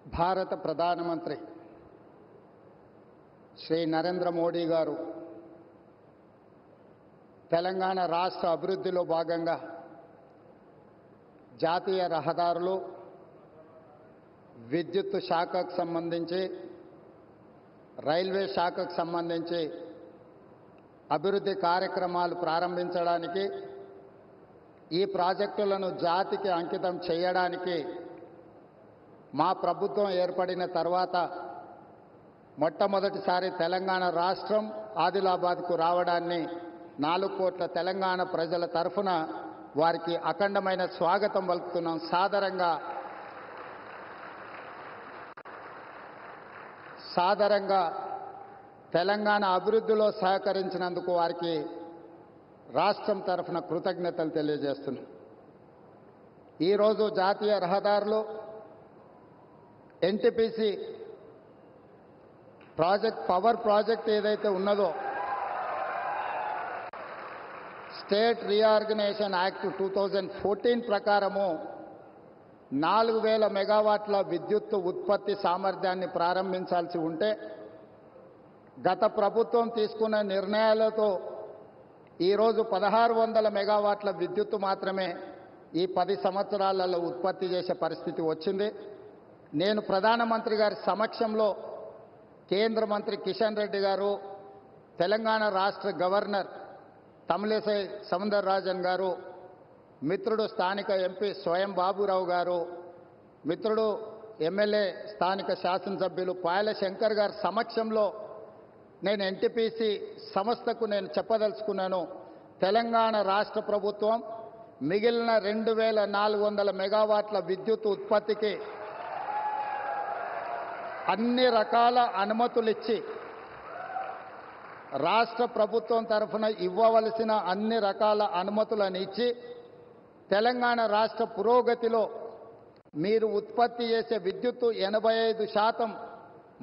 భారత ప్రధానమంత్రి శ్రీ నరేంద్ర మోడీ గారు తెలంగాణ రాష్ట్ర అభివృద్ధిలో భాగంగా జాతీయ రహదారులు, విద్యుత్ శాఖకు సంబంధించి, రైల్వే శాఖకు సంబంధించి అభివృద్ధి కార్యక్రమాలు ప్రారంభించడానికి, ఈ ప్రాజెక్టులను జాతికి అంకితం చేయడానికి మా ప్రభుత్వం ఏర్పడిన తర్వాత మొట్టమొదటిసారి తెలంగాణ రాష్ట్రం ఆదిలాబాద్కు రావడాన్ని 4 కోట్ల తెలంగాణ ప్రజల తరఫున వారికి అఖండమైన స్వాగతం పలుకుతున్నాం. సాదరంగా తెలంగాణ అభివృద్ధిలో సహకరించినందుకు వారికి రాష్ట్రం తరఫున కృతజ్ఞతలు తెలియజేస్తున్నాం. ఈరోజు జాతీయ రహదారులు, ఎన్టీపీసీ ప్రాజెక్ట్, పవర్ ప్రాజెక్ట్ ఏదైతే ఉన్నదో, స్టేట్ రీఆర్గనైజేషన్ యాక్ట్ 2014 ప్రకారము 4000 మెగావాట్ల విద్యుత్ ఉత్పత్తి సామర్థ్యాన్ని ప్రారంభించాల్సి ఉంటే, గత ప్రభుత్వం తీసుకున్న నిర్ణయాలతో ఈరోజు 1600 మెగావాట్ల విద్యుత్తు మాత్రమే ఈ 10 సంవత్సరాలలో ఉత్పత్తి చేసే పరిస్థితి వచ్చింది. నేను ప్రధానమంత్రి గారి సమక్షంలో కేంద్ర మంత్రి కిషన్ రెడ్డి గారు, తెలంగాణ రాష్ట్ర గవర్నర్ తమిళిసై సౌందరరాజన్ గారు, మిత్రుడు స్థానిక ఎంపీ స్వయం బాబురావు గారు, మిత్రుడు ఎమ్మెల్యే స్థానిక శాసనసభ్యులు పాయల శంకర్ గారి సమక్షంలో నేను ఎన్టీపీసీ సంస్థకు నేను చెప్పదలుచుకున్నాను. తెలంగాణ రాష్ట్ర ప్రభుత్వం మిగిలిన 2400 మెగావాట్ల విద్యుత్ ఉత్పత్తికి అన్ని రకాల అనుమతులు ఇచ్చి, రాష్ట్ర ప్రభుత్వం తరఫున ఇవ్వవలసిన అన్ని రకాల అనుమతులను ఇచ్చి, తెలంగాణ రాష్ట్ర పురోగతిలో మీరు ఉత్పత్తి చేసే విద్యుత్తు 85%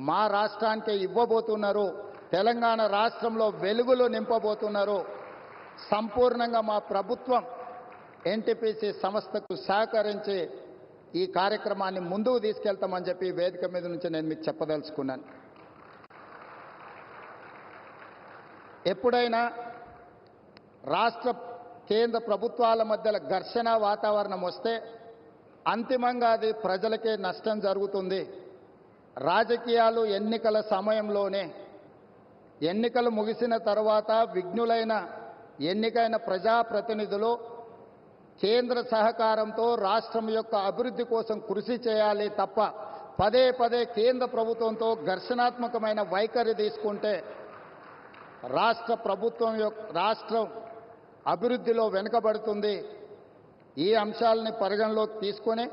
మా రాష్ట్రానికే ఇవ్వబోతున్నారు. తెలంగాణ రాష్ట్రంలో వెలుగులు నింపబోతున్నారు. సంపూర్ణంగా మా ప్రభుత్వం ఎన్టీపీసీ సంస్థకు సహకరించి ఈ కార్యక్రమాన్ని ముందుకు తీసుకెళ్తామని చెప్పి వేదిక మీద నుంచి నేను మీకు చెప్పదలుచుకున్నాను. ఎప్పుడైనా రాష్ట్ర కేంద్ర ప్రభుత్వాల మధ్యలో ఘర్షణ వాతావరణం వస్తే అంతిమంగా అది ప్రజలకే నష్టం జరుగుతుంది. రాజకీయాలు ఎన్నికల సమయంలోనే, ఎన్నికలు ముగిసిన తర్వాత విఘ్నులైన ఎన్నికైన ప్రజాప్రతినిధులు కేంద్ర సహకారంతో రాష్ట్రం యొక్క అభివృద్ధి కోసం కృషి చేయాలి తప్ప పదే పదే కేంద్ర ప్రభుత్వంతో ఘర్షణాత్మకమైన వైఖరి తీసుకుంటే రాష్ట్రం అభివృద్ధిలో వెనుకబడుతుంది. ఈ అంశాలని పరిగణలోకి తీసుకొని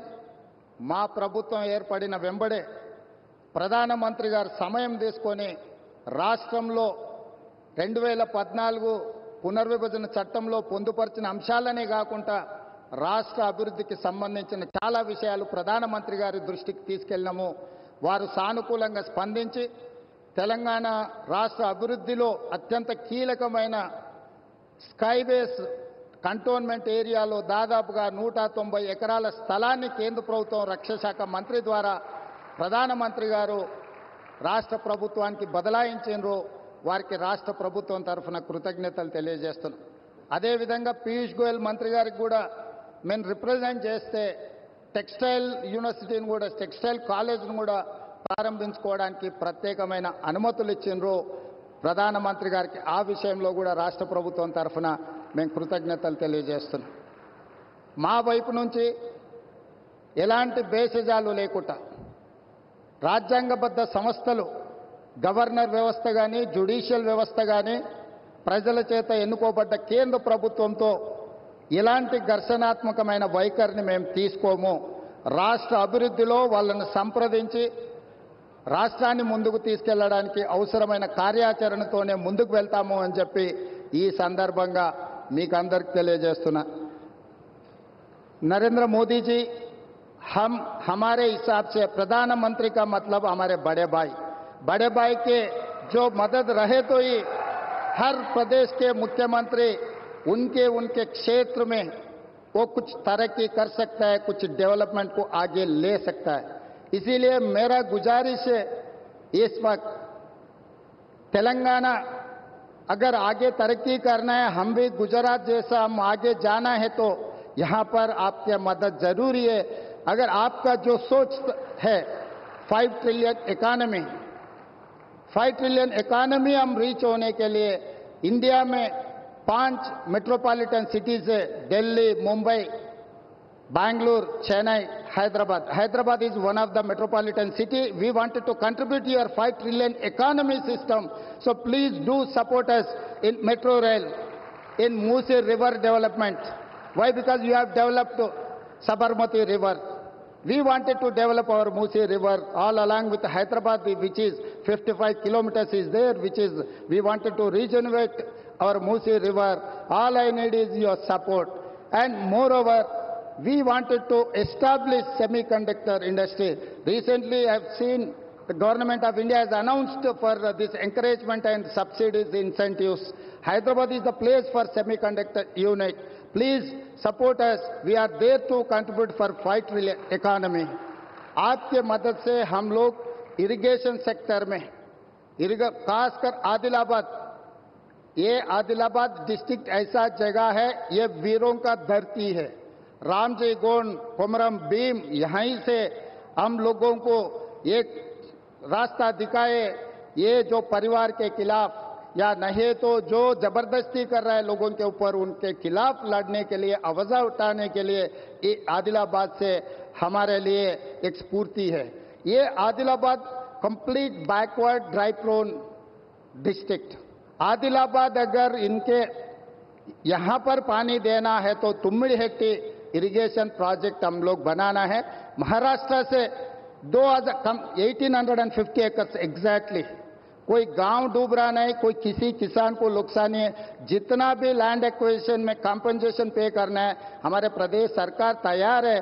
మా ప్రభుత్వం ఏర్పడిన వెంబడే ప్రధానమంత్రి గారు సమయం తీసుకొని రాష్ట్రంలో 2014 పునర్విభజన చట్టంలో పొందుపరిచిన అంశాలనే కాకుండా రాష్ట్ర అభివృద్ధికి సంబంధించిన చాలా విషయాలు ప్రధానమంత్రి గారి దృష్టికి తీసుకెళ్ళినాము. వారు సానుకూలంగా స్పందించి తెలంగాణ రాష్ట్ర అభివృద్ధిలో అత్యంత కీలకమైన స్కైబేస్ కంటోన్మెంట్ ఏరియాలో దాదాపుగా 190 ఎకరాల స్థలాన్ని కేంద్ర ప్రభుత్వం రక్షణ శాఖ మంత్రి ద్వారా ప్రధానమంత్రి గారు రాష్ట్ర ప్రభుత్వానికి బదలాయించారు. వారికి రాష్ట్ర ప్రభుత్వం తరఫున కృతజ్ఞతలు తెలియజేస్తున్నాం. అదేవిధంగా పీయూష్ గోయల్ మంత్రి గారికి కూడా మేము రిప్రజెంట్ చేస్తే టెక్స్టైల్ యూనివర్సిటీని కూడా, టెక్స్టైల్ కాలేజ్ను కూడా ప్రారంభించుకోవడానికి ప్రత్యేకమైన అనుమతులు ఇచ్చిండ్రు ప్రధానమంత్రి గారికి. ఆ విషయంలో కూడా రాష్ట్ర ప్రభుత్వం తరఫున మేము కృతజ్ఞతలు తెలియజేస్తున్నాం. మా వైపు నుంచి ఎలాంటి భేషజాలు లేకుండా రాజ్యాంగబద్ధ సంస్థలు, గవర్నర్ వ్యవస్థ కానీ, జ్యుడిషియల్ వ్యవస్థ కానీ, ప్రజల చేత ఎన్నుకోబడ్డ కేంద్ర ప్రభుత్వంతో ఇలాంటి ఘర్షణాత్మకమైన వైఖరిని మేము తీసుకోము. రాష్ట్ర అభివృద్ధిలో వాళ్ళను సంప్రదించి రాష్ట్రాన్ని ముందుకు తీసుకెళ్లడానికి అవసరమైన కార్యాచరణతోనే ముందుకు వెళ్తాము అని చెప్పి ఈ సందర్భంగా మీకు అందరికి తెలియజేస్తున్నా. नरेंद्र मोदी जी हमारे हिसाब से प्रधानमंत्री का मतलब हमारे बड़े भाई के जो मदद रहे तो ही हर प्रदेश के मुख्यमंत्री उनके क्षेत्र में वो कुछ तरक्की कर सकता है, कुछ डेवलपमेंट को आगे ले सकता है। इसीलिए मेरा गुजारिश है इस वक्त तेलंगाना अगर आगे तरक्की करना है, हम भी गुजरात जैसा हम आगे जाना है तो यहां पर आपकी मदद जरूरी है। अगर आपका जो सोच है 5 ट्रिलियन इकोनॉमी, 5 ट्रिलियन इकोनॉमी हम रीच होने के लिए इंडिया में 5 मेट्रोपॉलिटन सिटीज है, Delhi, Mumbai, Bangalore, Chennai, Hyderabad. Hyderabad is one of the metropolitan city. We wanted to contribute to your 5 trillion economy system. So please do support us in metro rail, in Musi River development. Why? Because you have developed Sabarmati River. We wanted to develop our Musi River all along with Hyderabad, which is 55 kilometers is there, which is, we wanted to regenerate our Musi River. All I need is your support. And moreover, we wanted to establish semiconductor industry. Recently, I have seen the government of India has announced for this encouragement and subsidies, incentives. Hyderabad is the place for semiconductor unit. Please support us. We are there to contribute for 5 trillion economy. आपके मदद से हम लोग irrigation sector में, खासकर आदिलाबाद, ये Adilabad district ऐसा जगह है, ये वीरों का धरती है। रामजी गोंड, कोमरम भीम, यहीं से हम लोगों को एक रास्ता दिखाए। ये जो परिवार के खिलाफ या नहीं तो जो जबरदस्ती कर रहा है लोगों के ऊपर, उनके खिलाफ लड़ने के लिए, आवाज उठाने के लिए ये आदिलाबाद से हमारे लिए एक स्फूर्ति है। ये Adilabad complete backward dry prone district. Adilabad अगर इनके यहां पर पानी देना है तो तुम्मिडिहेट्टी इरिगेशन प्रोजेक्ट हम लोग बनाना है। महाराष्ट्र से 1850 एकर्स एग्जैक्टली, कोई गांव डूब रहा नहीं, कोई किसी किसान को नुकसान नहीं है। जितना भी लैंड एक्विजिशन में कॉम्पेंसेशन पे करना है, हमारे प्रदेश सरकार तैयार है।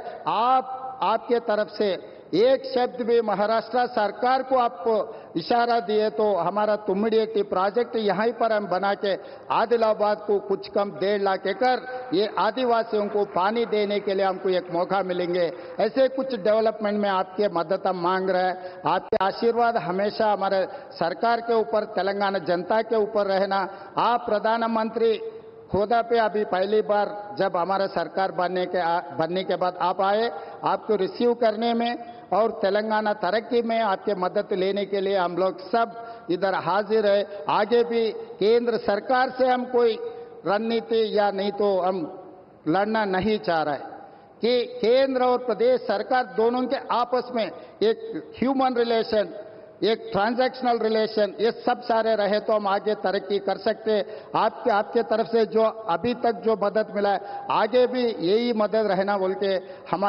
आपके तरफ से एक शब्द भी महाराष्ट्र सरकार को आप इशारा दिए तो हमारा तुम्मिडिहेट्टी प्रोजेक्ट यहीं पर हम बना के आदिलाबाद को कुछ कम 1.5 लाख एकड़ ये आदिवासियों को पानी देने के लिए हमको एक मौका मिलेंगे। ऐसे कुछ डेवलपमेंट में आपके मदद हम मांग रहे हैं। आपके आशीर्वाद हमेशा हमारे सरकार के ऊपर, तेलंगाना जनता के ऊपर रहना। आप प्रधानमंत्री खुदा पे अभी पहली बार जब हमारा सरकार बनने के बाद आप आए, आपको रिसीव करने में और तेलंगाना तरक्की में आपके मदद लेने के लिए हम लोग सब इधर हाजिर है। आगे भी केंद्र सरकार से हम कोई रणनीति या नहीं तो हम लड़ना नहीं चाह रहे कि केंद्र और प्रदेश सरकार दोनों के आपस में एक ह्यूमन रिलेशन, एक ट्रांजैक्शनल रिलेशन, ये सब सारे रहे तो हम आगे तरक्की कर सकते। आपके तरफ से जो अभी तक जो मदद मिला है, आगे भी यही मदद रहना बोल के हमारा